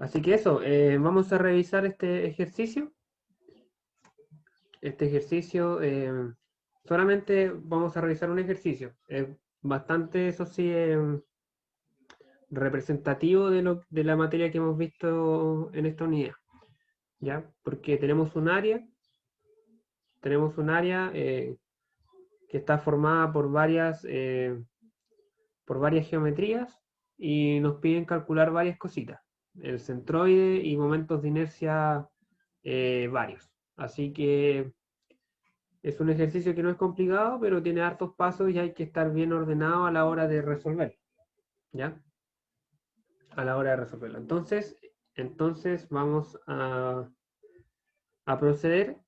Así que eso, vamos a revisar este ejercicio. Este ejercicio, solamente vamos a revisar un ejercicio. Es bastante, eso sí, representativo de la materia que hemos visto en esta unidad, ¿ya? Porque tenemos un área que está formada por varias geometrías y nos piden calcular varias cositas, el centroide y momentos de inercia varios. Así que es un ejercicio que no es complicado, pero tiene hartos pasos y hay que estar bien ordenado a la hora de resolverlo, ¿ya? A la hora de resolverlo. Entonces vamos a proceder.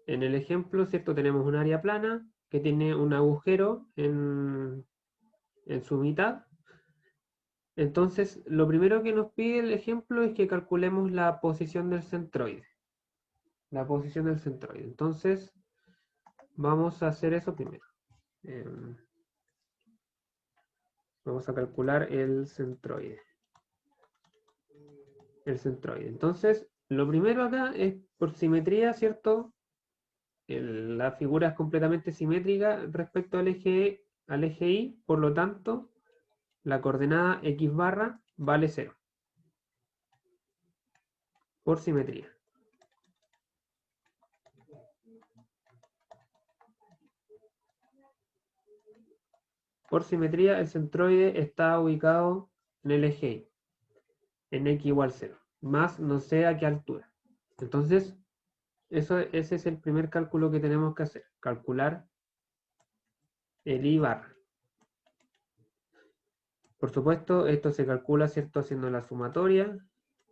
En el ejemplo, ¿cierto? Tenemos un área plana que tiene un agujero en su mitad. Entonces, lo primero que nos pide el ejemplo es que calculemos la posición del centroide. La posición del centroide. Entonces, vamos a hacer eso primero. Vamos a calcular el centroide. Entonces, lo primero acá es por simetría, ¿cierto? La figura es completamente simétrica respecto al eje Y, por lo tanto, la coordenada x barra vale 0, por simetría. Por simetría, el centroide está ubicado en el eje Y, en x igual 0, más no sé a qué altura. Entonces, ese es el primer cálculo que tenemos que hacer, calcular el I barra. Por supuesto, esto se calcula, ¿cierto?, haciendo la sumatoria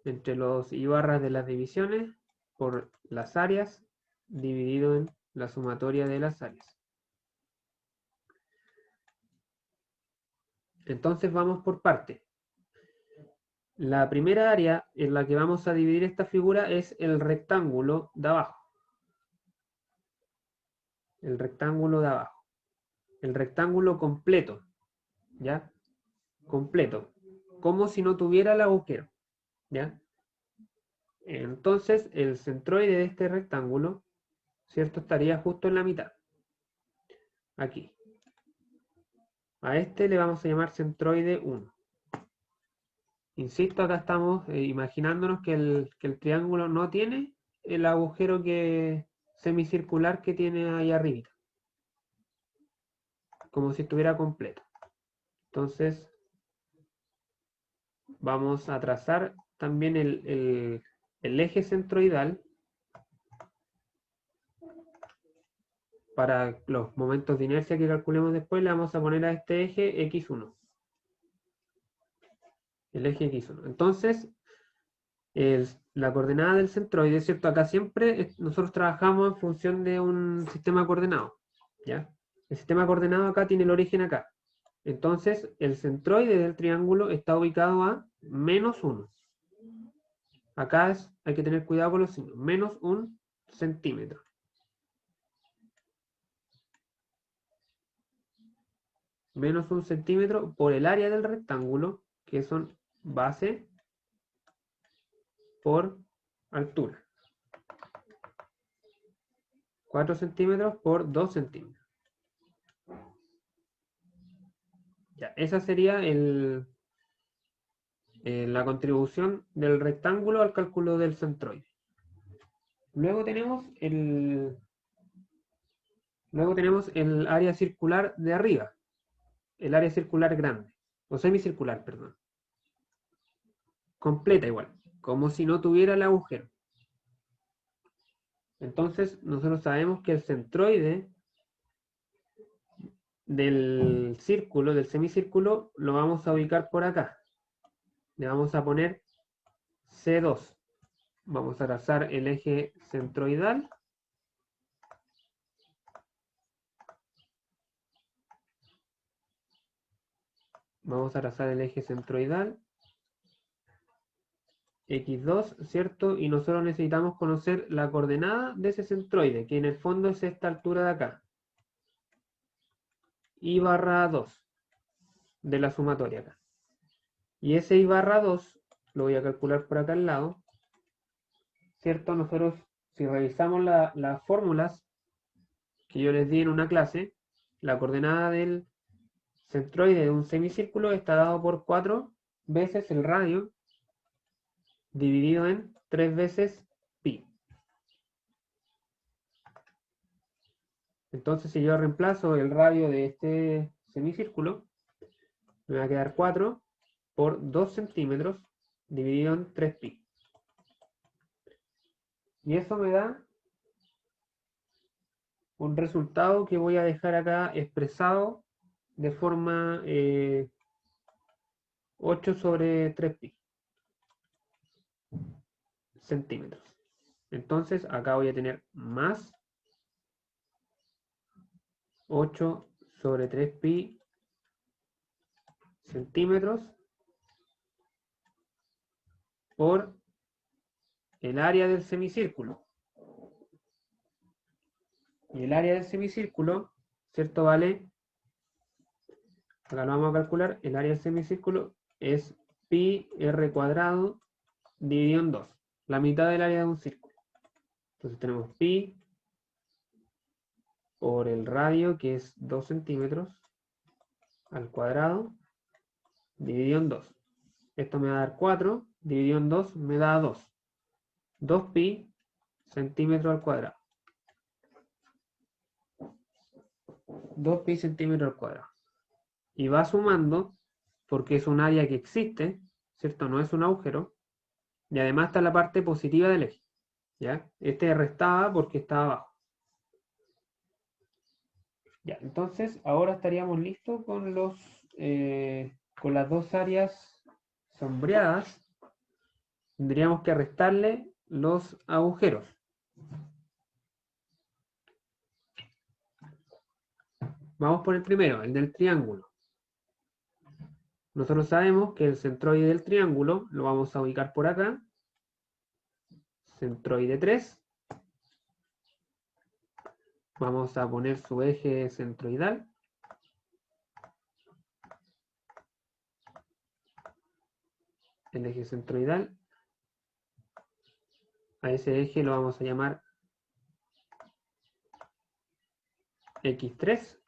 entre los I barras de las divisiones por las áreas, dividido en la sumatoria de las áreas. Entonces vamos por parte. La primera área en la que vamos a dividir esta figura es el rectángulo de abajo. El rectángulo de abajo. El rectángulo completo. ¿Ya? Completo. Como si no tuviera el agujero. ¿Ya? Entonces, el centroide de este rectángulo, ¿cierto? Estaría justo en la mitad. Aquí. A este le vamos a llamar centroide 1. Insisto, acá estamos imaginándonos que el triángulo no tiene el agujero semicircular que tiene ahí arriba. Como si estuviera completo. Entonces, vamos a trazar también el eje centroidal para los momentos de inercia que calculemos después. Le vamos a poner a este eje x1. El eje x1. Entonces, la coordenada del centroide, ¿cierto? Acá siempre nosotros trabajamos en función de un sistema coordenado, ¿ya? El sistema coordenado acá tiene el origen acá. Entonces, el centroide del triángulo está ubicado a -1. Acá hay que tener cuidado con los signos. -1 centímetro. -1 centímetro por el área del rectángulo, que son base por altura. 4 centímetros por 2 centímetros. Ya, esa sería la contribución del rectángulo al cálculo del centroide. Luego tenemos el área circular de arriba, el área circular grande, o semicircular, perdón. Completa igual, como si no tuviera el agujero. Entonces, nosotros sabemos que el centroide del círculo, del semicírculo, lo vamos a ubicar por acá. Le vamos a poner C2. Vamos a trazar el eje centroidal. Vamos a trazar el eje centroidal. X2, ¿cierto? Y nosotros necesitamos conocer la coordenada de ese centroide, que en el fondo es esta altura de acá. I barra 2 de la sumatoria acá. Y ese I barra 2 lo voy a calcular por acá al lado, ¿cierto? Nosotros, si revisamos las fórmulas que yo les di en una clase, la coordenada del centroide de un semicírculo está dado por 4 veces el radio dividido en 3 veces pi. Entonces, si yo reemplazo el radio de este semicírculo, me va a quedar 4 por 2 centímetros dividido en 3 pi. Y eso me da un resultado que voy a dejar acá expresado de forma 8 sobre 3 pi centímetros. Entonces, acá voy a tener más 8 sobre 3 pi centímetros por el área del semicírculo. Y el área del semicírculo, ¿cierto? Vale, acá lo vamos a calcular, el área del semicírculo es pi r cuadrado dividido en 2, la mitad del área de un círculo. Entonces tenemos pi por el radio, que es 2 centímetros, al cuadrado, dividido en 2. Esto me va a dar 4, dividido en 2 me da 2. 2 pi centímetros al cuadrado. 2 pi centímetros al cuadrado. Y va sumando, porque es un área que existe, ¿cierto? No es un agujero. Y además está la parte positiva del eje, ¿ya? Este restaba porque estaba abajo. Ya, entonces ahora estaríamos listos con con las dos áreas sombreadas. Tendríamos que restarle los agujeros. Vamos por el primero, el del triángulo. Nosotros sabemos que el centroide del triángulo lo vamos a ubicar por acá. Centroide 3. Vamos a poner su eje centroidal. El eje centroidal. A ese eje lo vamos a llamar X3.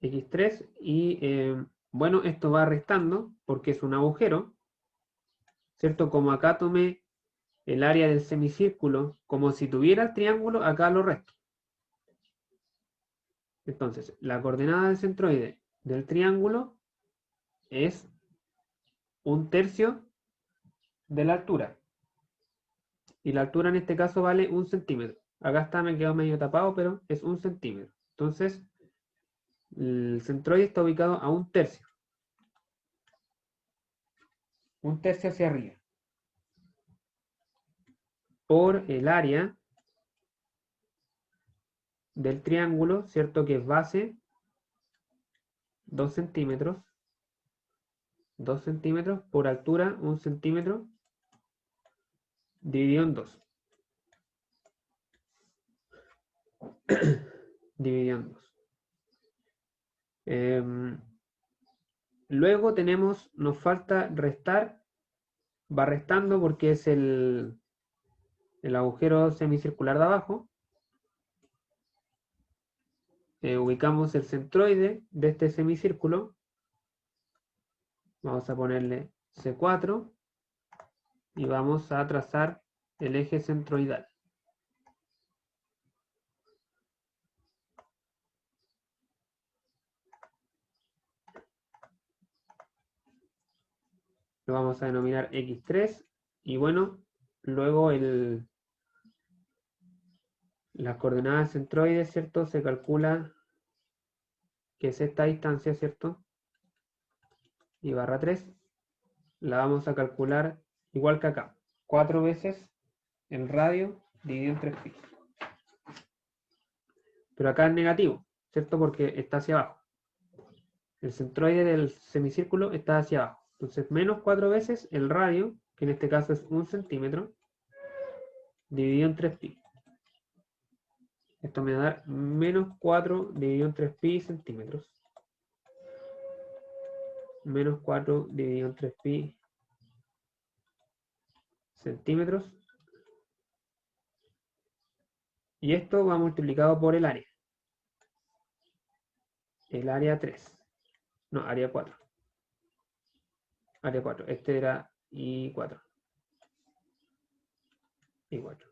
X3 y bueno, esto va restando porque es un agujero, ¿cierto? Como acá tomé el área del semicírculo, como si tuviera el triángulo, acá lo resto. Entonces, la coordenada del centroide del triángulo es 1/3 de la altura. Y la altura en este caso vale 1 centímetro. Acá está, me quedó medio tapado, pero es 1 centímetro. Entonces, el centroide está ubicado a 1/3. 1/3 hacia arriba. Por el área del triángulo, ¿cierto? Que es base 2 centímetros. 2 centímetros por altura 1 centímetro dividido en 2. Dividido en 2. Luego nos falta restar. Va restando porque es el agujero semicircular de abajo. Ubicamos el centroide de este semicírculo. Vamos a ponerle C4 y vamos a trazar el eje centroidal. Lo vamos a denominar X3 y bueno, luego las coordenadas centroides, ¿cierto? Se calcula que es esta distancia, ¿cierto? Y barra 3 la vamos a calcular igual que acá. 4 veces el radio dividido en 3 pi. Pero acá es negativo, ¿cierto? Porque está hacia abajo. El centroide del semicírculo está hacia abajo. Entonces, menos 4 veces el radio, que en este caso es 1 centímetro, dividido en 3 pi. Esto me va a dar menos 4 dividido en 3 pi centímetros. menos 4 dividido entre pi centímetros. Y esto va multiplicado por el área. El área 3. No, área 4. Área 4. Este era I4. I4.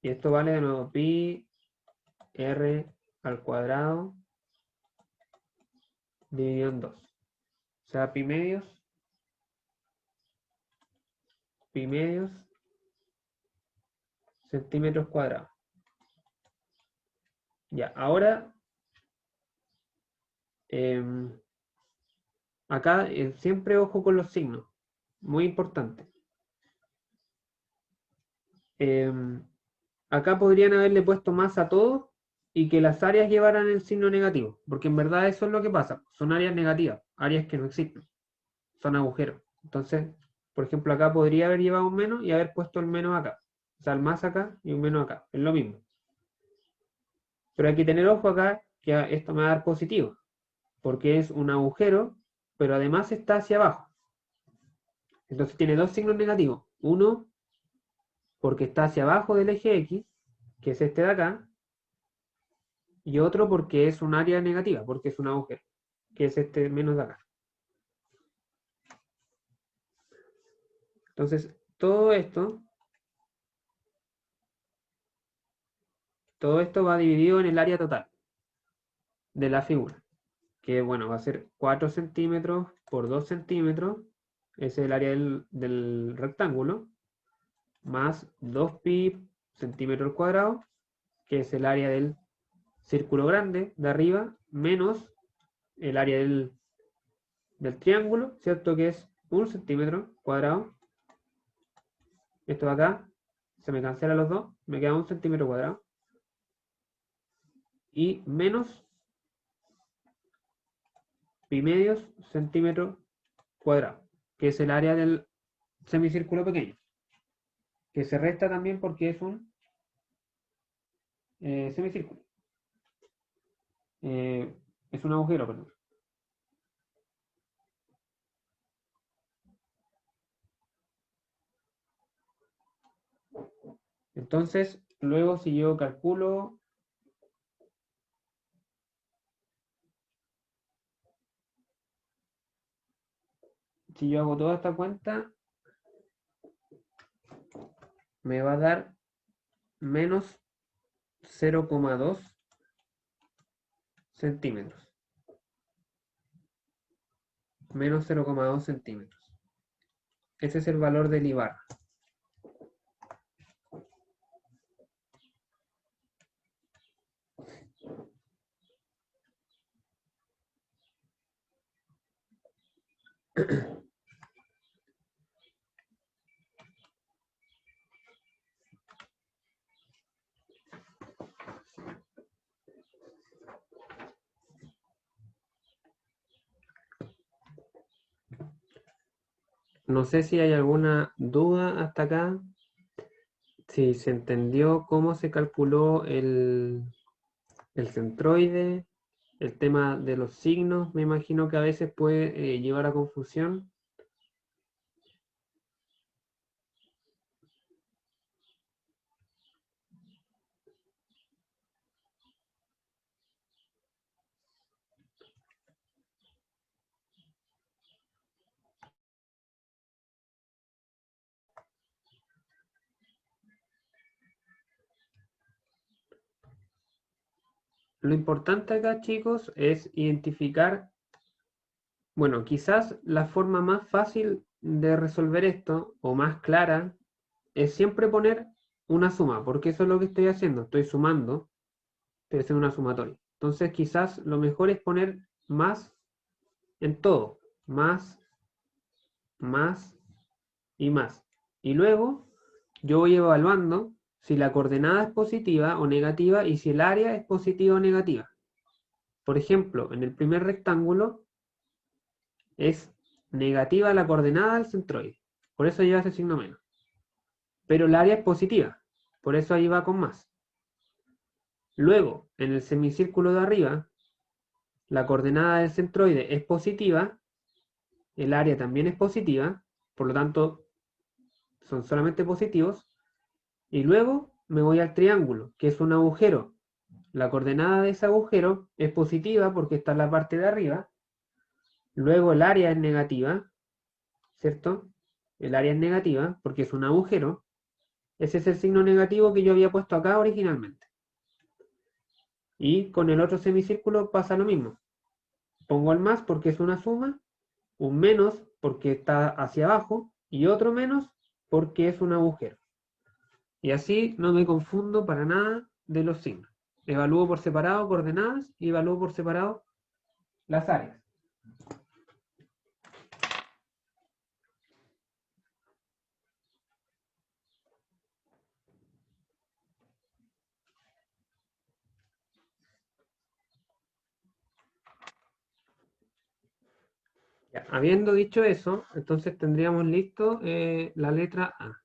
Y esto vale de nuevo pi r al cuadrado dividido en 2. O sea, pi medios centímetros cuadrados. Ya, ahora acá siempre ojo con los signos, muy importante. Acá podrían haberle puesto más a todo y que las áreas llevaran el signo negativo, porque en verdad eso es lo que pasa, son áreas negativas, áreas que no existen, son agujeros. Entonces, por ejemplo, acá podría haber llevado un menos y haber puesto el menos acá, o sea, el más acá y un menos acá, es lo mismo. Pero hay que tener ojo acá que esto me va a dar positivo, porque es un agujero, pero además está hacia abajo. Entonces tiene dos signos negativos. Uno, porque está hacia abajo del eje X, que es este de acá, y otro porque es un área negativa, porque es un agujero, que es este menos de acá. Entonces, todo esto va dividido en el área total de la figura, que bueno, va a ser 4 centímetros por 2 centímetros, ese es el área del rectángulo, más 2pi centímetros al cuadrado, que es el área del círculo grande de arriba, menos el área del triángulo, ¿cierto? Que es 1 centímetro cuadrado. Esto de acá, se me cancela los dos, me queda 1 centímetro cuadrado. Y menos pi medios centímetro cuadrado, que es el área del semicírculo pequeño, que se resta también porque es un semicírculo. Es un agujero, perdón. Entonces, luego si yo calculo si yo hago toda esta cuenta, me va a dar menos 0,2 centímetros. Menos 0,2 centímetros. Ese es el valor del Ibarra. No sé si hay alguna duda hasta acá. Si se entendió cómo se calculó el centroide, el tema de los signos, me imagino que a veces puede llevar a confusión. Lo importante acá, chicos, es identificar, bueno, quizás la forma más fácil de resolver esto, o más clara, es siempre poner una suma, porque eso es lo que estoy haciendo, estoy sumando, estoy haciendo una sumatoria. Entonces quizás lo mejor es poner más en todo, más, más y más. Y luego yo voy evaluando si la coordenada es positiva o negativa y si el área es positiva o negativa. Por ejemplo, en el primer rectángulo es negativa la coordenada del centroide. Por eso lleva ese signo menos. Pero el área es positiva. Por eso ahí va con más. Luego, en el semicírculo de arriba, la coordenada del centroide es positiva el área también es positiva, por lo tanto son solamente positivos, y luego me voy al triángulo, que es un agujero. La coordenada de ese agujero es positiva porque está en la parte de arriba, luego el área es negativa, ¿cierto? El área es negativa porque es un agujero. Ese es el signo negativo que yo había puesto acá originalmente. Y con el otro semicírculo pasa lo mismo. Pongo el más porque es una suma, un menos porque está hacia abajo y otro menos porque es un agujero. Y así no me confundo para nada de los signos. Evalúo por separado coordenadas y evalúo por separado las áreas. Ya, habiendo dicho eso, entonces tendríamos listo la letra A.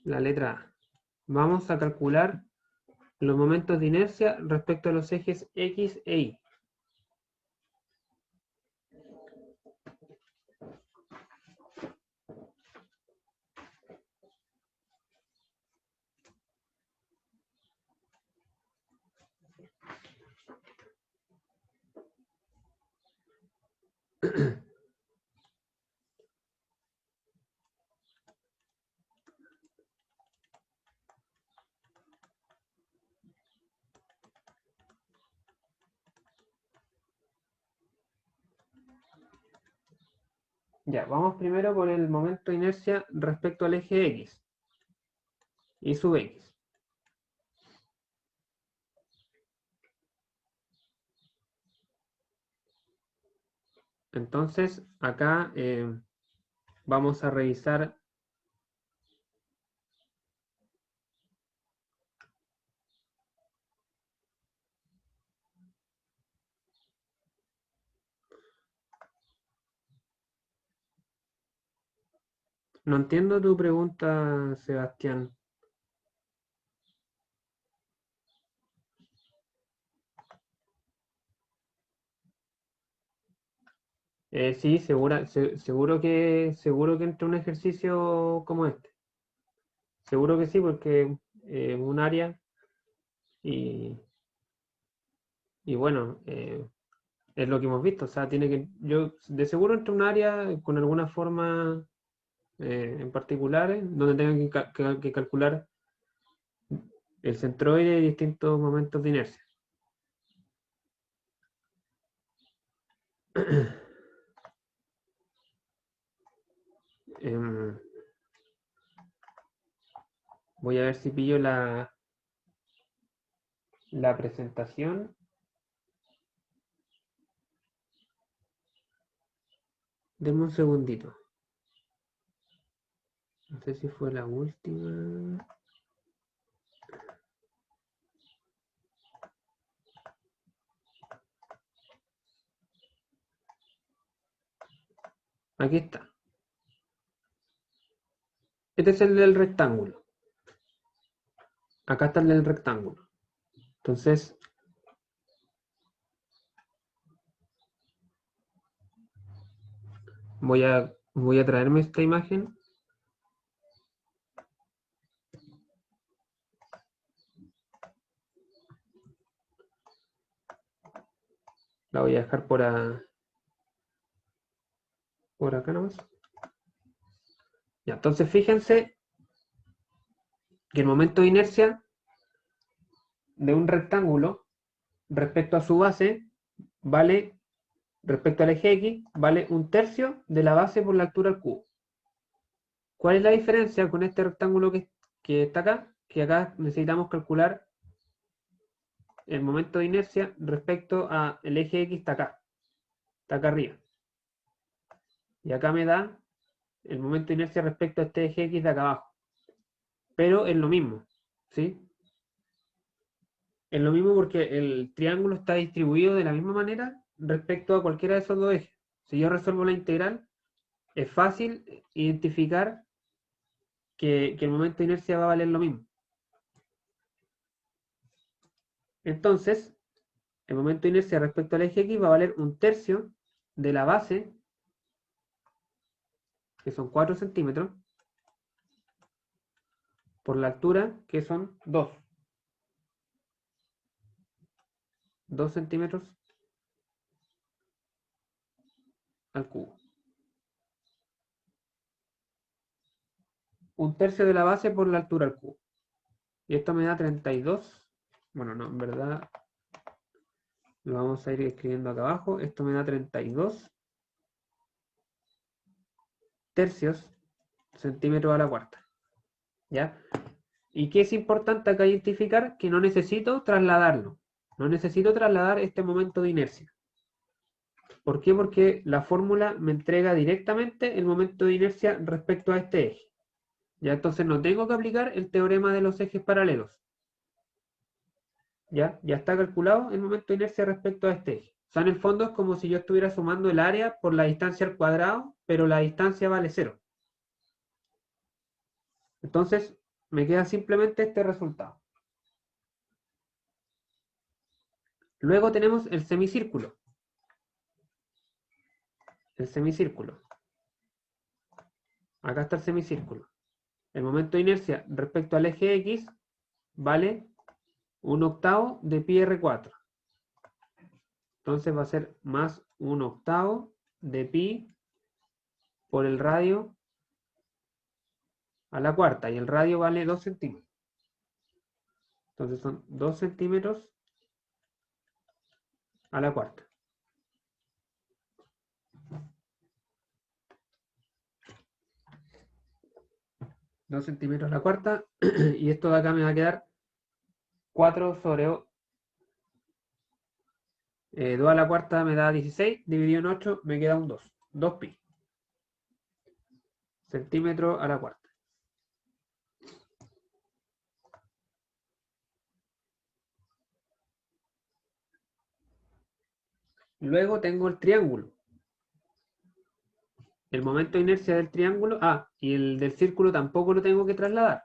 La letra A. Vamos a calcular los momentos de inercia respecto a los ejes X e Y. Ya, vamos primero con el momento de inercia respecto al eje X y sub X. Entonces, acá vamos a revisar No entiendo tu pregunta, Sebastián. Sí, seguro que entre un ejercicio como este. Seguro que sí, porque un área y, y bueno, es lo que hemos visto. O sea, yo de seguro entre un área con alguna forma en particular, donde tengan que calcular el centroide y distintos momentos de inercia. Em, Voy a ver si pillo la presentación. Denme un segundito. No sé si fue la última. Aquí está. Este es el del rectángulo. Acá está el del rectángulo. Entonces, voy a traerme esta imagen. La voy a dejar por acá nomás. Ya, entonces fíjense que el momento de inercia de un rectángulo respecto a su base vale, respecto al eje X, vale un tercio de la base por la altura al cubo. ¿Cuál es la diferencia con este rectángulo que está acá? Que acá necesitamos calcular el momento de inercia respecto al eje X está acá arriba. Y acá me da el momento de inercia respecto a este eje X de acá abajo. Pero es lo mismo, ¿sí? Es lo mismo porque el triángulo está distribuido de la misma manera respecto a cualquiera de esos dos ejes. Si yo resuelvo la integral, es fácil identificar que el momento de inercia va a valer lo mismo. Entonces, el momento de inercia respecto al eje X va a valer un tercio de la base, que son 4 centímetros, por la altura, que son 2 centímetros al cubo. Un tercio de la base por la altura al cubo. Y esto me da 32. Bueno, no, en verdad lo vamos a ir escribiendo acá abajo. Esto me da 32 tercios centímetros a la cuarta. ¿Ya? ¿Y qué es importante acá identificar? Que no necesito trasladarlo. No necesito trasladar este momento de inercia. ¿Por qué? Porque la fórmula me entrega directamente el momento de inercia respecto a este eje. Ya, entonces no tengo que aplicar el teorema de los ejes paralelos. Ya está calculado el momento de inercia respecto a este eje. O sea, en el fondo es como si yo estuviera sumando el área por la distancia al cuadrado, pero la distancia vale 0. Entonces, me queda simplemente este resultado. Luego tenemos el semicírculo. El semicírculo. Acá está el semicírculo. El momento de inercia respecto al eje X vale 1/8 de pi r4. Entonces va a ser más 1/8 de pi por el radio a la cuarta. Y el radio vale 2 centímetros. Entonces son 2 centímetros a la cuarta. Dos centímetros a la cuarta. Y esto de acá me va a quedar 4 sobre 2 a la cuarta me da 16. Dividido en 8 me queda un 2. 2 pi. Centímetros a la cuarta. Luego tengo el triángulo. El momento de inercia del triángulo. Y el del círculo tampoco lo tengo que trasladar.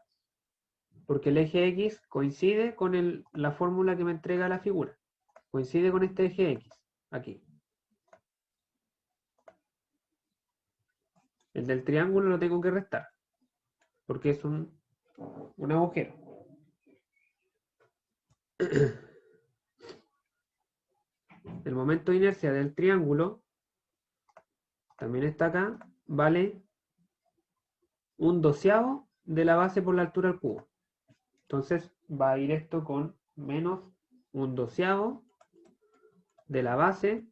Porque el eje X coincide con la fórmula que me entrega la figura. Coincide con este eje X. Aquí. El del triángulo lo tengo que restar. Porque es un agujero. El momento de inercia del triángulo, también está acá, vale 1/12 de la base por la altura al cubo. Entonces va a ir esto con menos 1/12 de la base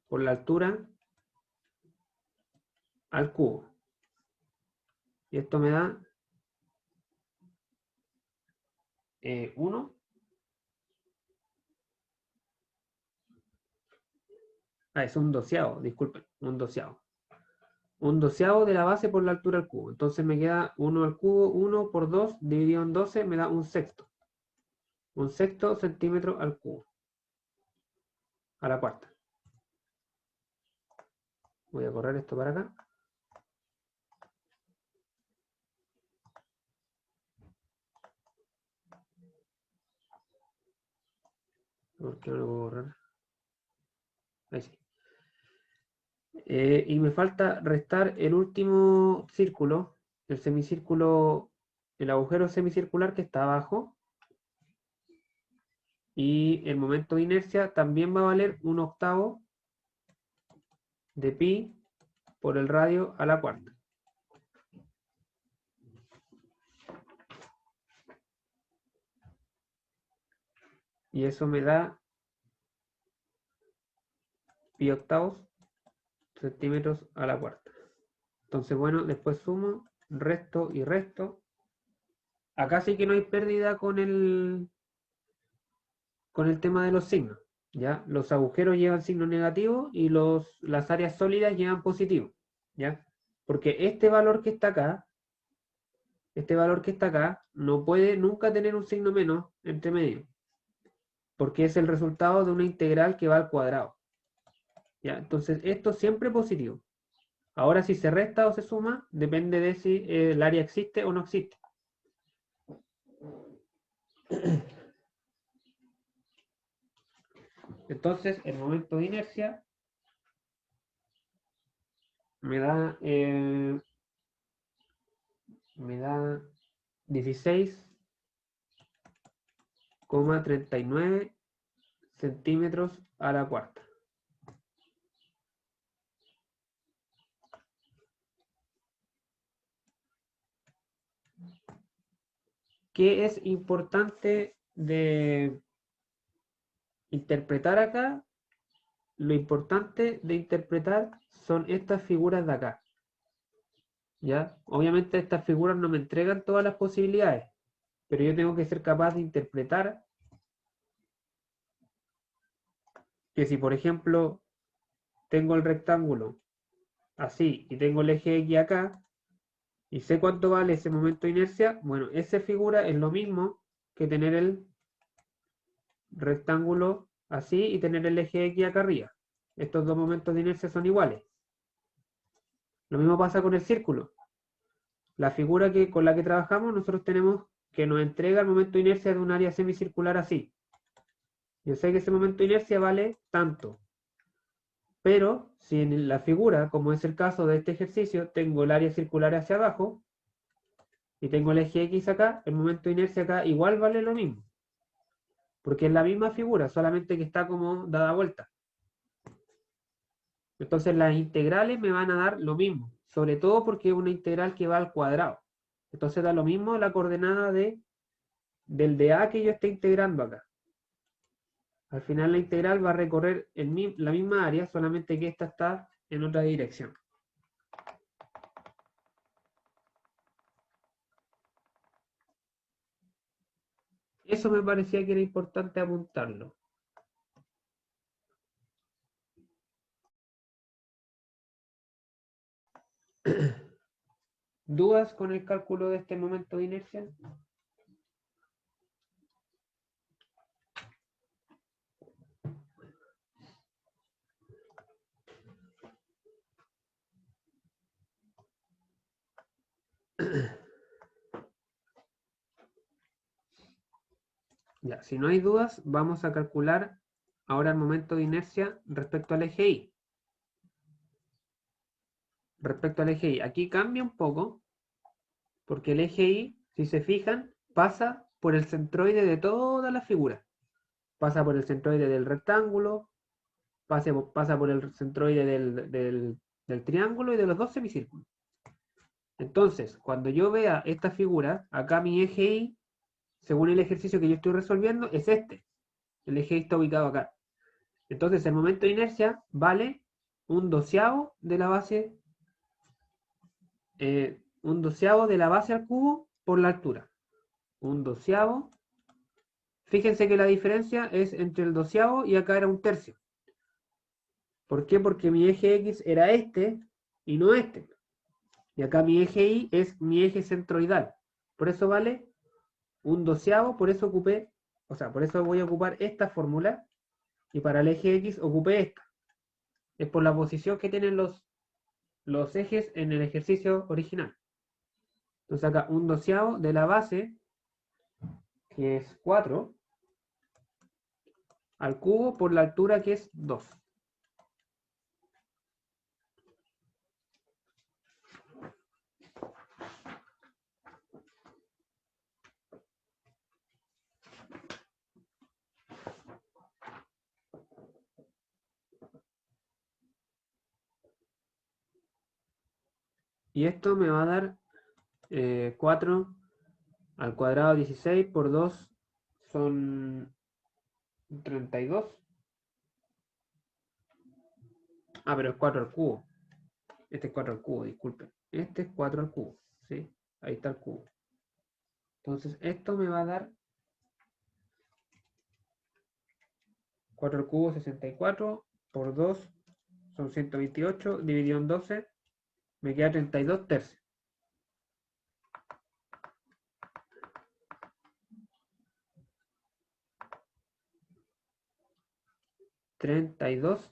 por la altura al cubo. Y esto me da 1. Es un doceavo, disculpen, un doceavo. Un doceavo de la base por la altura al cubo. Entonces me queda 1 al cubo, 1 por 2 dividido en 12 me da un sexto. Un sexto centímetro al cubo. A la cuarta. Voy a correr esto para acá. ¿Por qué no lo puedo borrar? Ahí sí. Y me falta restar el último círculo, el semicírculo, el agujero semicircular que está abajo. Y el momento de inercia también va a valer 1/8 de pi por el radio a la cuarta. Y eso me da pi octavos centímetros a la cuarta. Entonces, bueno, después sumo, resto y resto. Acá sí que no hay pérdida con el tema de los signos. ¿Ya? Los agujeros llevan signo negativo y las áreas sólidas llevan positivo. ¿Ya? Porque este valor que está acá, no puede nunca tener un signo menos entre medio. Porque es el resultado de una integral que va al cuadrado. ¿Ya? Entonces, esto siempre positivo. Ahora, si se resta o se suma, depende de si el área existe o no existe. Entonces, el momento de inercia me da 16,39 centímetros a la cuarta. ¿Qué es importante de interpretar acá? Lo importante de interpretar son estas figuras de acá. ¿Ya? Obviamente estas figuras no me entregan todas las posibilidades, pero yo tengo que ser capaz de interpretar que si, por ejemplo, tengo el rectángulo así y tengo el eje X acá, y sé cuánto vale ese momento de inercia, bueno, esa figura es lo mismo que tener el rectángulo así y tener el eje X acá arriba. Estos dos momentos de inercia son iguales. Lo mismo pasa con el círculo. La figura con la que trabajamos, nosotros tenemos que nos entrega el momento de inercia de un área semicircular así. Yo sé que ese momento de inercia vale tanto. Pero si en la figura, como es el caso de este ejercicio, tengo el área circular hacia abajo y tengo el eje X acá, el momento de inercia acá igual vale lo mismo. Porque es la misma figura, solamente que está como dada vuelta. Entonces las integrales me van a dar lo mismo, sobre todo porque es una integral que va al cuadrado. Entonces da lo mismo la coordenada del de A que yo esté integrando acá. Al final la integral va a recorrer la misma área, solamente que esta está en otra dirección. Eso me parecía que era importante apuntarlo. ¿Dudas con el cálculo de este momento de inercia? Ya, si no hay dudas, vamos a calcular ahora el momento de inercia respecto al eje Y. Respecto al eje Y, aquí cambia un poco, porque el eje Y, si se fijan, pasa por el centroide de toda la figura. Pasa por el centroide del rectángulo, pasa por el centroide del triángulo y de los dos semicírculos. Entonces, cuando yo vea esta figura, acá mi eje Y, según el ejercicio que yo estoy resolviendo, es este. El eje Y está ubicado acá. Entonces, el momento de inercia vale un doceavo de la base, un doceavo de la base al cubo por la altura. Un doceavo. Fíjense que la diferencia es entre el doceavo y acá era un tercio. ¿Por qué? Porque mi eje X era este y no este. Y acá mi eje Y es mi eje centroidal. Por eso vale un doceavo, por eso ocupé, o sea, por eso voy a ocupar esta fórmula y para el eje X ocupé esta. Es por la posición que tienen los ejes en el ejercicio original. Entonces acá un doceavo de la base, que es 4, al cubo por la altura que es 2. Y esto me va a dar 4 al cuadrado 16 por 2 son 32. Ah, pero es 4 al cubo. Este es 4 al cubo, disculpen. Este es 4 al cubo, ¿sí? Ahí está el cubo. Entonces esto me va a dar 4 al cubo 64 por 2 son 128, dividido en 12, me queda 32 tercios. 32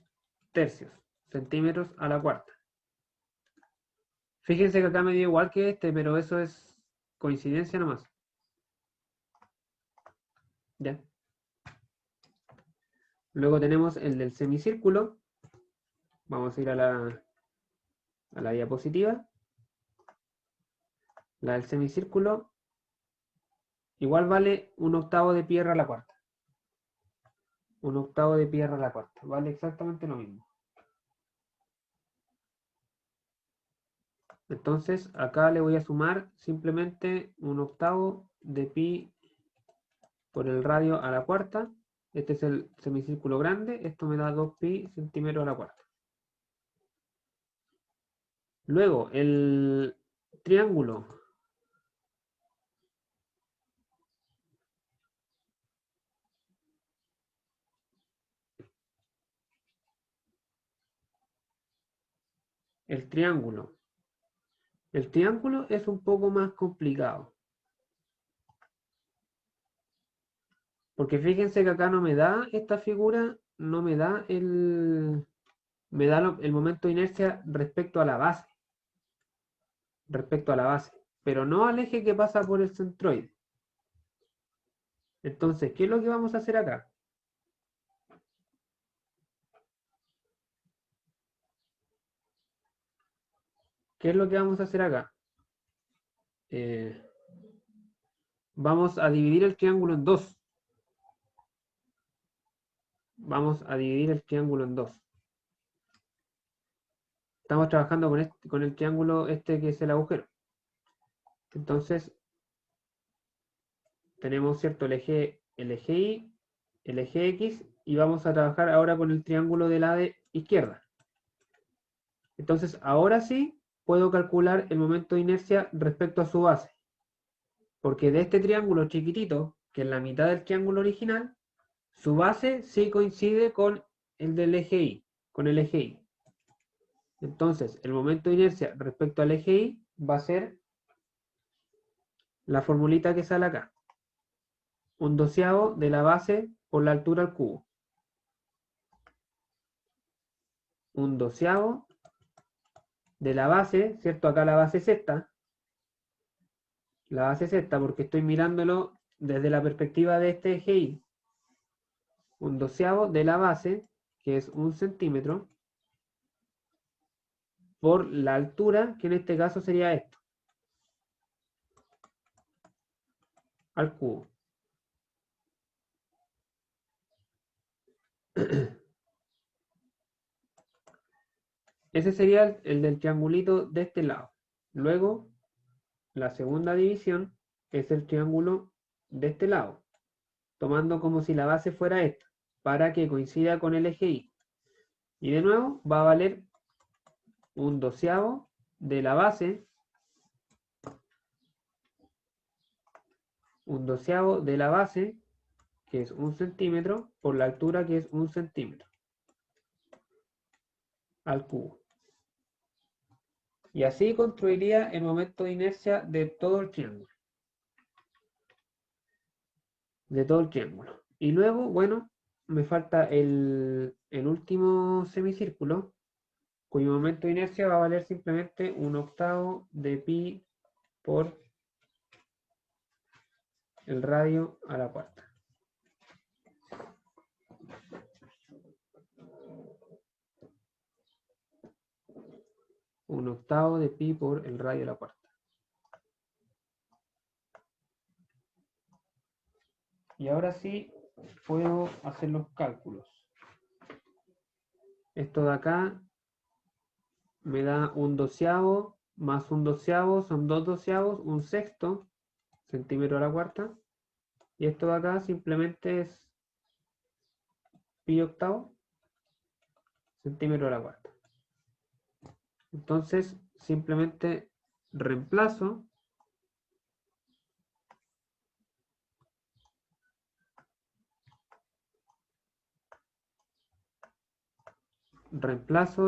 tercios, centímetros a la cuarta. Fíjense que acá me dio igual que este, pero eso es coincidencia nomás. ¿Ya? Luego tenemos el del semicírculo. Vamos a ir a a la diapositiva. La del semicírculo igual vale 1/8 de pi r a la cuarta. 1/8 de pi r a la cuarta. Vale exactamente lo mismo. Entonces, acá le voy a sumar simplemente 1/8 de pi por el radio a la cuarta. Este es el semicírculo grande. Esto me da 2pi centímetros a la cuarta. Luego, el triángulo. El triángulo. El triángulo es un poco más complicado. Porque fíjense que acá no me da esta figura, no me da el momento de inercia respecto a la base. Respecto a la base. Pero no al eje que pasa por el centroide. Entonces, ¿qué es lo que vamos a hacer acá? ¿Qué es lo que vamos a hacer acá? Vamos a dividir el triángulo en dos. Vamos a dividir el triángulo en dos. Estamos trabajando con el triángulo este que es el agujero. Entonces, tenemos, ¿cierto? El eje Y, el eje X, y vamos a trabajar ahora con el triángulo de la de izquierda. Entonces, ahora sí puedo calcular el momento de inercia respecto a su base. Porque de este triángulo chiquitito, que es la mitad del triángulo original, su base sí coincide con el del eje Y, con el eje Y. Entonces, el momento de inercia respecto al eje Y va a ser la formulita que sale acá. 1/12 de la base por la altura al cubo. 1/12 de la base, ¿cierto? Acá la base es esta. La base es esta porque estoy mirándolo desde la perspectiva de este eje Y. 1/12 de la base, que es 1 centímetro, por la altura, que en este caso sería esto, al cubo. Ese sería el del triangulito de este lado. Luego, la segunda división es el triángulo de este lado, tomando como si la base fuera esta, para que coincida con el eje Y. Y de nuevo va a valer 1/12 de la base, 1/12 de la base, que es 1 centímetro, por la altura, que es 1 centímetro, al cubo. Y así construiría el momento de inercia de todo el triángulo. De todo el triángulo. Y luego, bueno, me falta el último semicírculo, cuyo momento de inercia va a valer simplemente 1/8 de pi por el radio a la cuarta. Un octavo de pi por el radio a la cuarta. Y ahora sí puedo hacer los cálculos. Esto de acá me da 1/12 más 1/12 son 2/12, 1/6 centímetro a la cuarta. Y esto de acá simplemente es pi octavo centímetro a la cuarta. Entonces simplemente reemplazo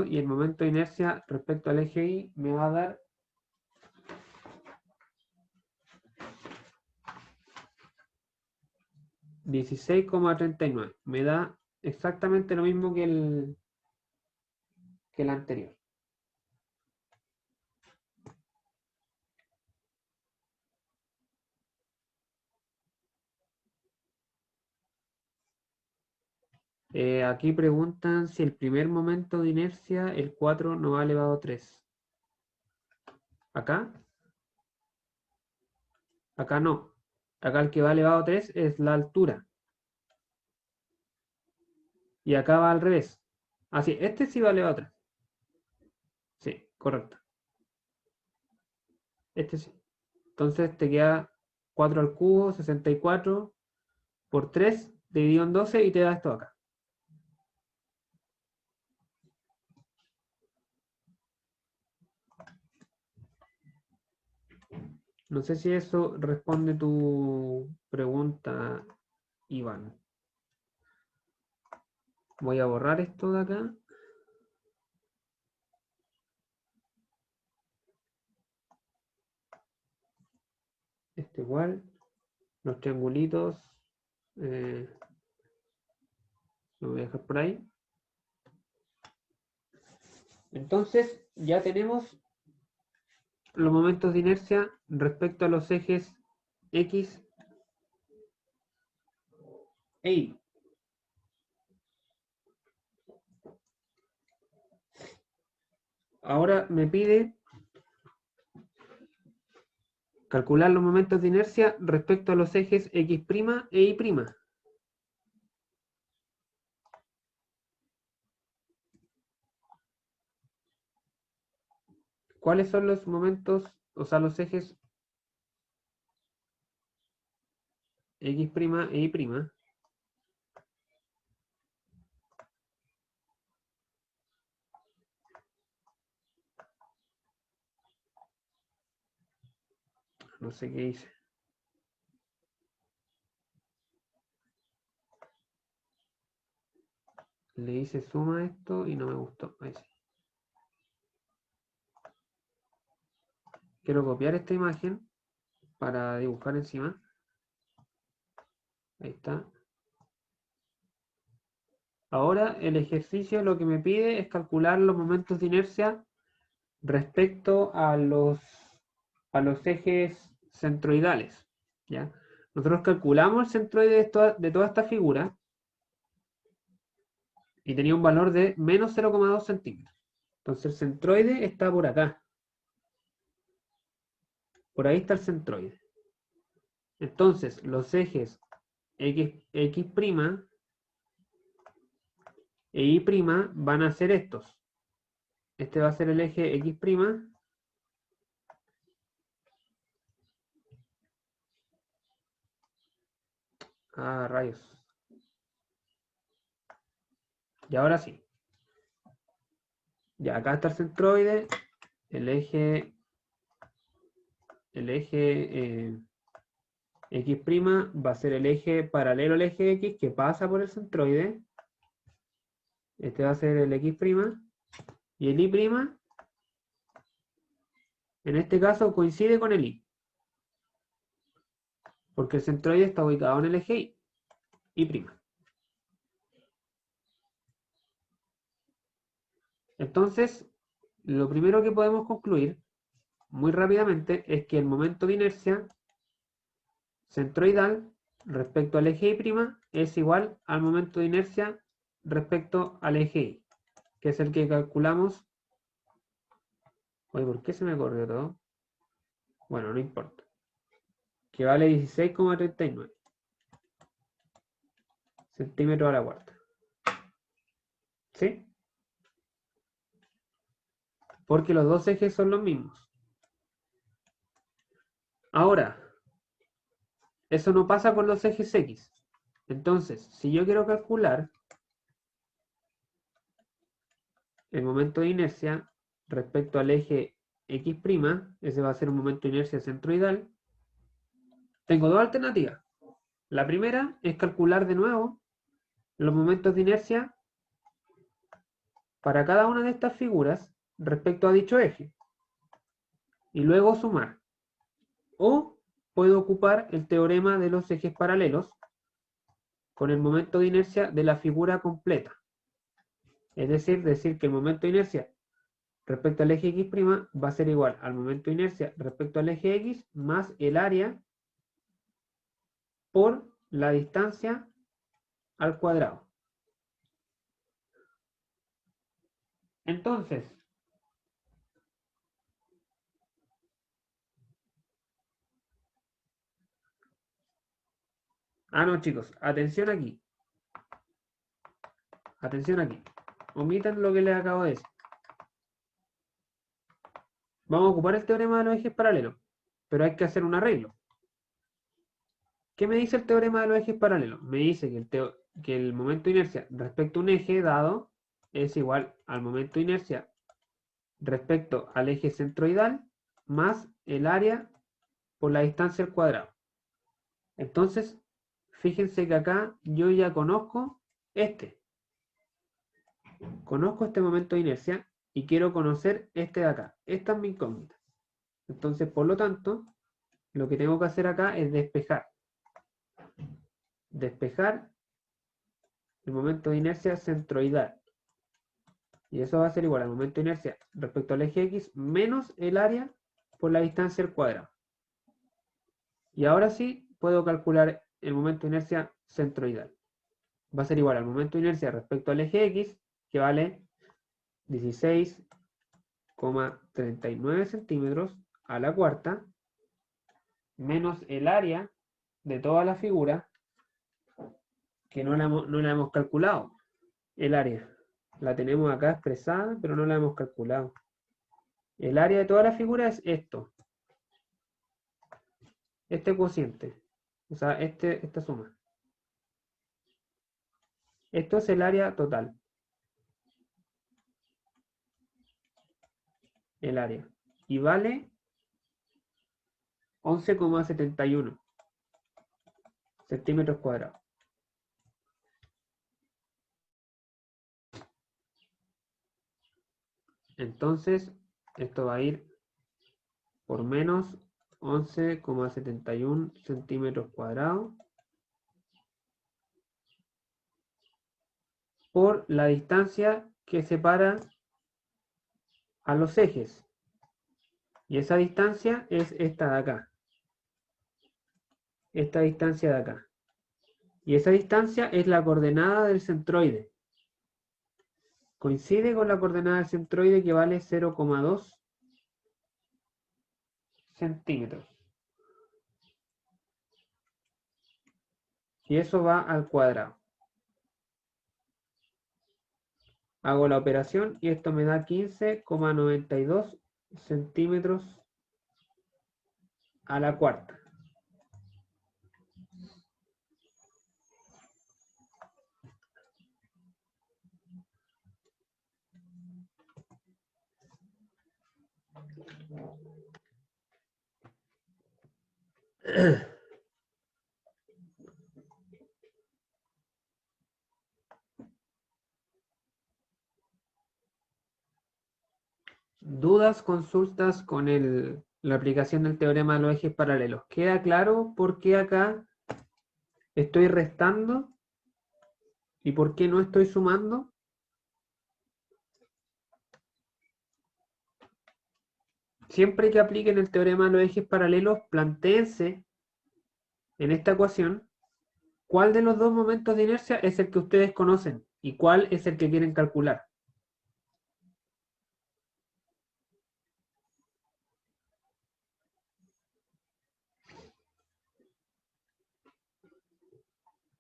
y el momento de inercia respecto al eje Y me va a dar 16,39. Me da exactamente lo mismo que el anterior. Aquí preguntan si el primer momento de inercia, el 4, no va elevado a 3. Acá. Acá no. Acá el que va elevado a 3 es la altura. Y acá va al revés. Así, este sí va elevado a 3. Sí, correcto. Este sí. Entonces te queda 4 al cubo, 64 por 3 dividido en 12 y te da esto acá. No sé si eso responde tu pregunta, Iván. Voy a borrar esto de acá. Este igual. Los triangulitos. Lo voy a dejar por ahí. Entonces, ya tenemos los momentos de inercia respecto a los ejes X e Y. Ahora me pide calcular los momentos de inercia respecto a los ejes X' e Y'. ¿Cuáles son los momentos, o sea, los ejes X' e Y'? No sé qué hice. Le hice suma a esto y no me gustó. Ahí sí. Quiero copiar esta imagen para dibujar encima. Ahí está. Ahora el ejercicio lo que me pide es calcular los momentos de inercia respecto a los ejes centroidales. ¿Ya? Nosotros calculamos el centroide de toda esta figura y tenía un valor de menos 0,2 centímetros. Entonces el centroide está por acá. Por ahí está el centroide. Entonces los ejes X' e Y' van a ser estos. Este va a ser el eje X'. Ah, rayos. Y ahora sí. Ya acá está el centroide. El eje X' va a ser el eje paralelo al eje X que pasa por el centroide. Este va a ser el X'. Y el Y', en este caso, coincide con el Y. Porque el centroide está ubicado en el eje Y'. Entonces, lo primero que podemos concluir muy rápidamente es que el momento de inercia centroidal respecto al eje Y' es igual al momento de inercia respecto al eje Y, que es el que calculamos. Oye, ¿por qué se me corrió todo? Bueno, no importa. Que vale 16,39 centímetros a la cuarta. ¿Sí? Porque los dos ejes son los mismos. Ahora, eso no pasa con los ejes X. Entonces, si yo quiero calcular el momento de inercia respecto al eje X', ese va a ser un momento de inercia centroidal, tengo dos alternativas. La primera es calcular de nuevo los momentos de inercia para cada una de estas figuras respecto a dicho eje y luego sumar. O puedo ocupar el teorema de los ejes paralelos con el momento de inercia de la figura completa. Es decir que el momento de inercia respecto al eje X' va a ser igual al momento de inercia respecto al eje X más el área por la distancia al cuadrado. Entonces, Ah, no, chicos, atención aquí. Atención aquí. Omitan lo que les acabo de decir. Vamos a ocupar el teorema de los ejes paralelos, pero hay que hacer un arreglo. ¿Qué me dice el teorema de los ejes paralelos? Me dice que el momento de inercia respecto a un eje dado es igual al momento de inercia respecto al eje centroidal más el área por la distancia al cuadrado. Entonces, fíjense que acá yo ya conozco este. Conozco este momento de inercia y quiero conocer este de acá. Esta es mi incógnita. Entonces, por lo tanto, lo que tengo que hacer acá es despejar. Despejar el momento de inercia centroidal. Y eso va a ser igual al momento de inercia respecto al eje X menos el área por la distancia al cuadrado. Y ahora sí puedo calcular el momento de inercia centroidal. Va a ser igual al momento de inercia respecto al eje X, que vale 16,39 centímetros a la cuarta, menos el área de toda la figura, que no la hemos calculado. El área la tenemos acá expresada, pero no la hemos calculado. El área de toda la figura es esto. Este cociente. O sea, esta suma. Esto es el área total. El área. Y vale 11,71 centímetros cuadrados. Entonces, esto va a ir por menos 11,71 centímetros cuadrados por la distancia que separa a los ejes. Y esa distancia es esta de acá. Esta distancia de acá. Y esa distancia es la coordenada del centroide. Coincide con la coordenada del centroide que vale 0,2 centímetros. Y eso va al cuadrado. Hago la operación y esto me da 15,92 centímetros a la cuarta. Dudas, consultas con la aplicación del teorema de los ejes paralelos. ¿Queda claro por qué acá estoy restando y por qué no estoy sumando? Siempre que apliquen el teorema de los ejes paralelos, plantéense en esta ecuación cuál de los dos momentos de inercia es el que ustedes conocen y cuál es el que quieren calcular.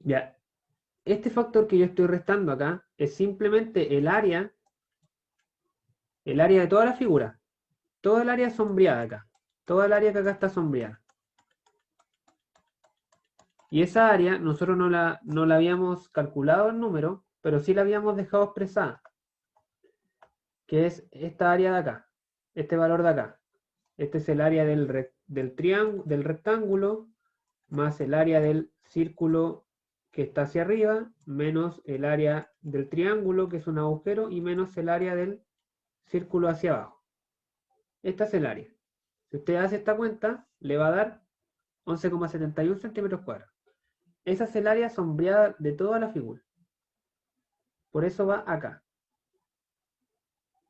Ya, este factor que yo estoy restando acá es simplemente el área de toda la figura. Toda el área sombreada acá. Toda el área que acá está sombreada. Y esa área nosotros no la habíamos calculado en número, pero sí la habíamos dejado expresada. Que es esta área de acá. Este valor de acá. Este es el área del rectángulo más el área del círculo que está hacia arriba, menos el área del triángulo, que es un agujero, y menos el área del círculo hacia abajo. Esta es el área. Si usted hace esta cuenta, le va a dar 11,71 centímetros cuadrados. Esa es el área sombreada de toda la figura. Por eso va acá.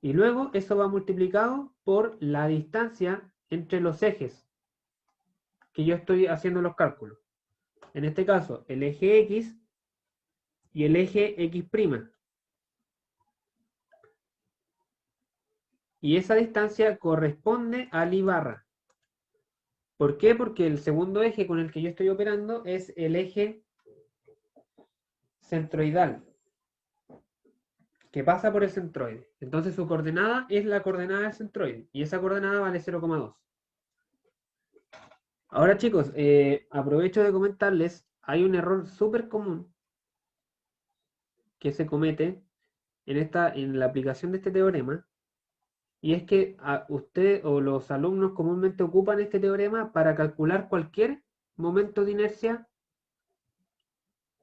Y luego eso va multiplicado por la distancia entre los ejes que yo estoy haciendo los cálculos. En este caso, el eje X y el eje X'. Y esa distancia corresponde al I barra. ¿Por qué? Porque el segundo eje con el que yo estoy operando es el eje centroidal, que pasa por el centroide. Entonces su coordenada es la coordenada del centroide, y esa coordenada vale 0,2. Ahora chicos, aprovecho de comentarles, hay un error súper común que se comete en la aplicación de este teorema, y es que usted o los alumnos comúnmente ocupan este teorema para calcular cualquier momento de inercia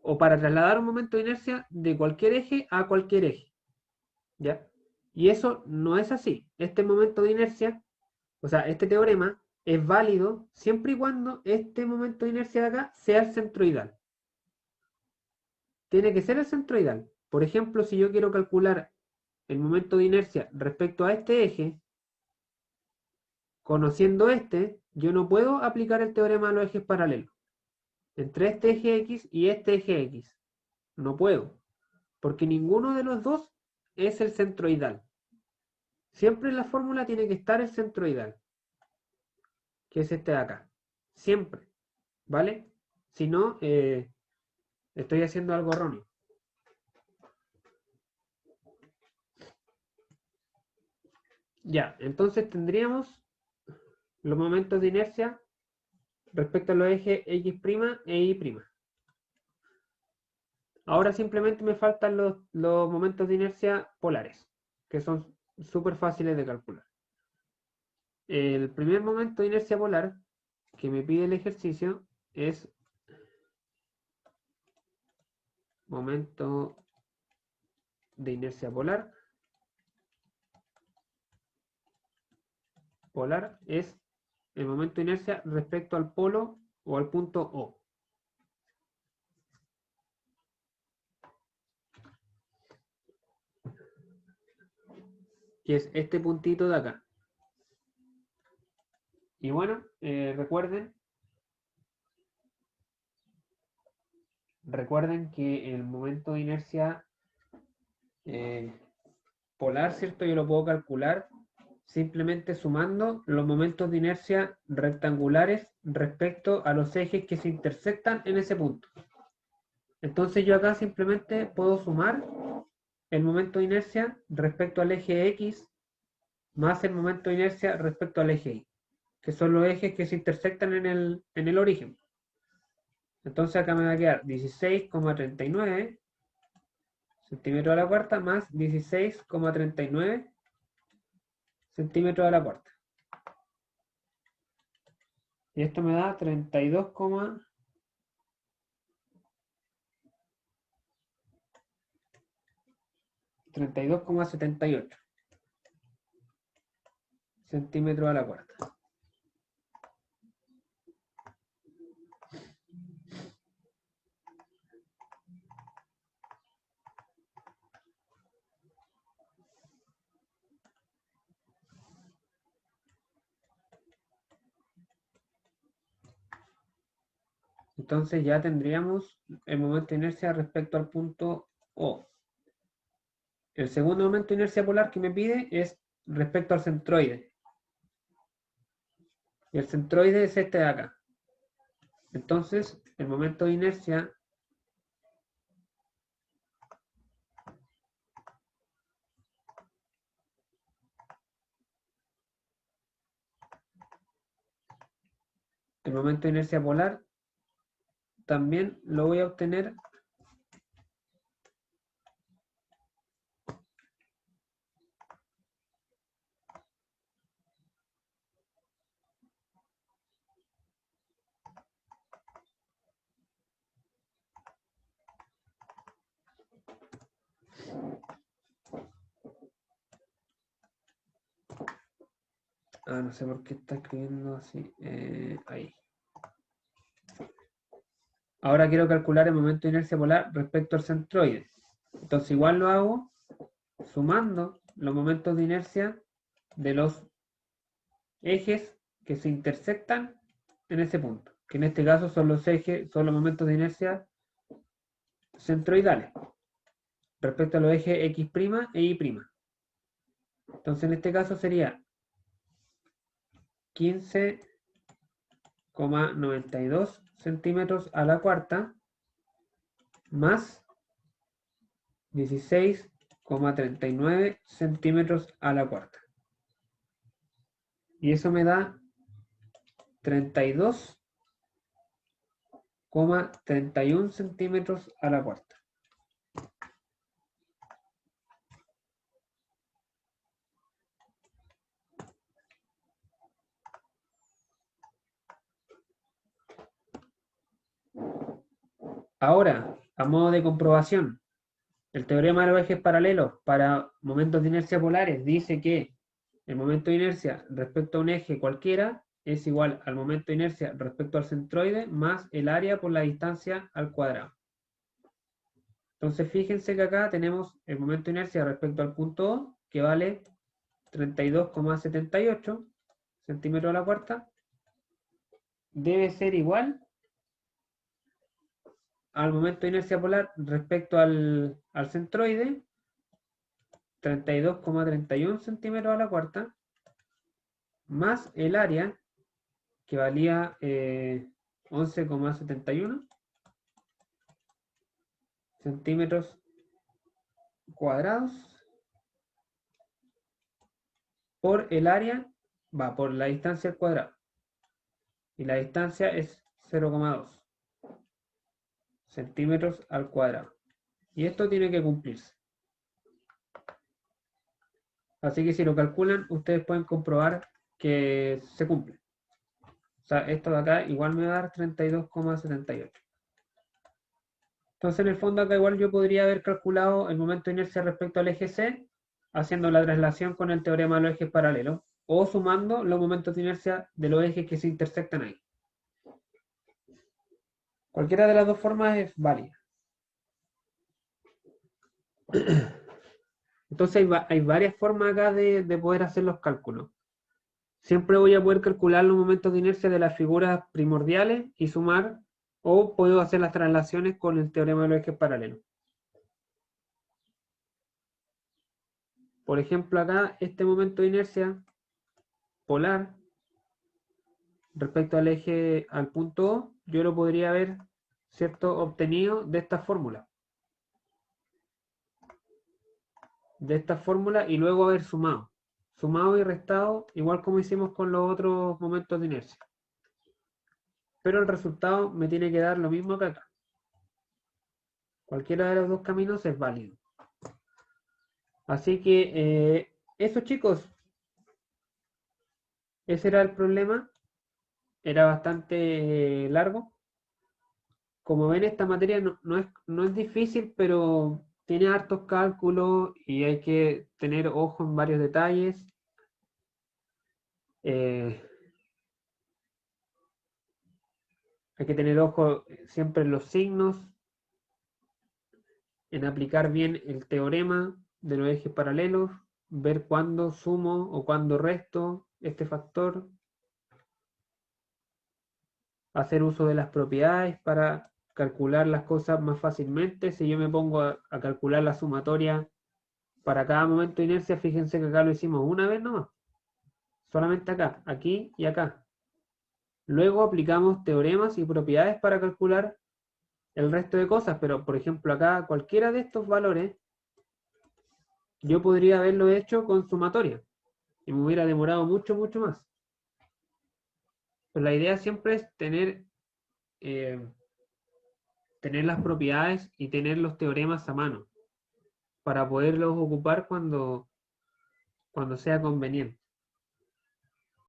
o para trasladar un momento de inercia de cualquier eje a cualquier eje, ¿ya? Y eso no es así. Este momento de inercia, o sea, este teorema es válido siempre y cuando este momento de inercia de acá sea el centroidal. Tiene que ser el centroidal. Por ejemplo, si yo quiero calcular el momento de inercia respecto a este eje, conociendo este, yo no puedo aplicar el teorema a los ejes paralelos. Entre este eje X y este eje X. No puedo. Porque ninguno de los dos es el centroidal. Siempre en la fórmula tiene que estar el centroidal, que es este de acá. Siempre. ¿Vale? Si no, estoy haciendo algo erróneo. Ya, entonces tendríamos los momentos de inercia respecto a los ejes X' e Y'. Ahora simplemente me faltan los momentos de inercia polares, que son súper fáciles de calcular. El primer momento de inercia polar que me pide el ejercicio es momento de inercia polar. Polar es el momento de inercia respecto al polo o al punto O. Que es este puntito de acá. Y bueno, recuerden que el momento de inercia polar, ¿cierto? Yo lo puedo calcular simplemente sumando los momentos de inercia rectangulares respecto a los ejes que se intersectan en ese punto. Entonces yo acá simplemente puedo sumar el momento de inercia respecto al eje X más el momento de inercia respecto al eje Y, que son los ejes que se intersectan en el origen. Entonces acá me va a quedar 16,39 centímetros a la cuarta más 16,39 centímetros a la cuarta. Y esto me da 32,78 centímetros a la cuarta. Entonces ya tendríamos el momento de inercia respecto al punto O. El segundo momento de inercia polar que me pide es respecto al centroide. Y el centroide es este de acá. Entonces, el momento de inercia polar también lo voy a obtener no sé por qué está escribiendo así. Ahí. Ahora quiero calcular el momento de inercia polar respecto al centroide. Entonces igual lo hago sumando los momentos de inercia de los ejes que se intersectan en ese punto, que en este caso son los momentos de inercia centroidales respecto a los ejes X' e Y'. Entonces en este caso sería 15,92 centímetros a la cuarta más 16,39 centímetros a la cuarta. Y eso me da 32,31 centímetros a la cuarta. Ahora, a modo de comprobación, el teorema de los ejes paralelos para momentos de inercia polares dice que el momento de inercia respecto a un eje cualquiera es igual al momento de inercia respecto al centroide más el área por la distancia al cuadrado. Entonces fíjense que acá tenemos el momento de inercia respecto al punto O, que vale 32,78 centímetros a la cuarta. Debe ser igual al momento de inercia polar respecto al centroide, 32,31 centímetros a la cuarta, más el área, que valía 11,71 centímetros cuadrados, por el área, por la distancia al cuadrado. Y la distancia es 0,2 centímetros al cuadrado. Y esto tiene que cumplirse. Así que si lo calculan, ustedes pueden comprobar que se cumple. O sea, esto de acá igual me va a dar 32,78. Entonces, en el fondo acá igual yo podría haber calculado el momento de inercia respecto al eje C, haciendo la traslación con el teorema de los ejes paralelos, o sumando los momentos de inercia de los ejes que se intersectan ahí. Cualquiera de las dos formas es válida. Entonces hay varias formas acá de poder hacer los cálculos. Siempre voy a poder calcular los momentos de inercia de las figuras primordiales y sumar, o puedo hacer las traslaciones con el teorema de los ejes paralelos. Por ejemplo, acá este momento de inercia polar respecto al eje, al punto O, yo lo podría haber, ¿cierto?, obtenido de esta fórmula. De esta fórmula y luego haber sumado. Sumado y restado, igual como hicimos con los otros momentos de inercia. Pero el resultado me tiene que dar lo mismo que acá. Cualquiera de los dos caminos es válido. Así que eso, chicos. Ese era el problema. Era bastante largo. Como ven, esta materia no es difícil, pero tiene hartos cálculos y hay que tener ojo en varios detalles. Hay que tener ojo siempre en los signos, en aplicar bien el teorema de los ejes paralelos, ver cuándo sumo o cuándo resto este factor, hacer uso de las propiedades para calcular las cosas más fácilmente. Si yo me pongo a calcular la sumatoria para cada momento de inercia, fíjense que acá lo hicimos una vez nomás, solamente acá, aquí y acá. Luego aplicamos teoremas y propiedades para calcular el resto de cosas, pero por ejemplo acá cualquiera de estos valores yo podría haberlo hecho con sumatoria y me hubiera demorado mucho, mucho más. Pues la idea siempre es tener las propiedades y tener los teoremas a mano para poderlos ocupar cuando sea conveniente.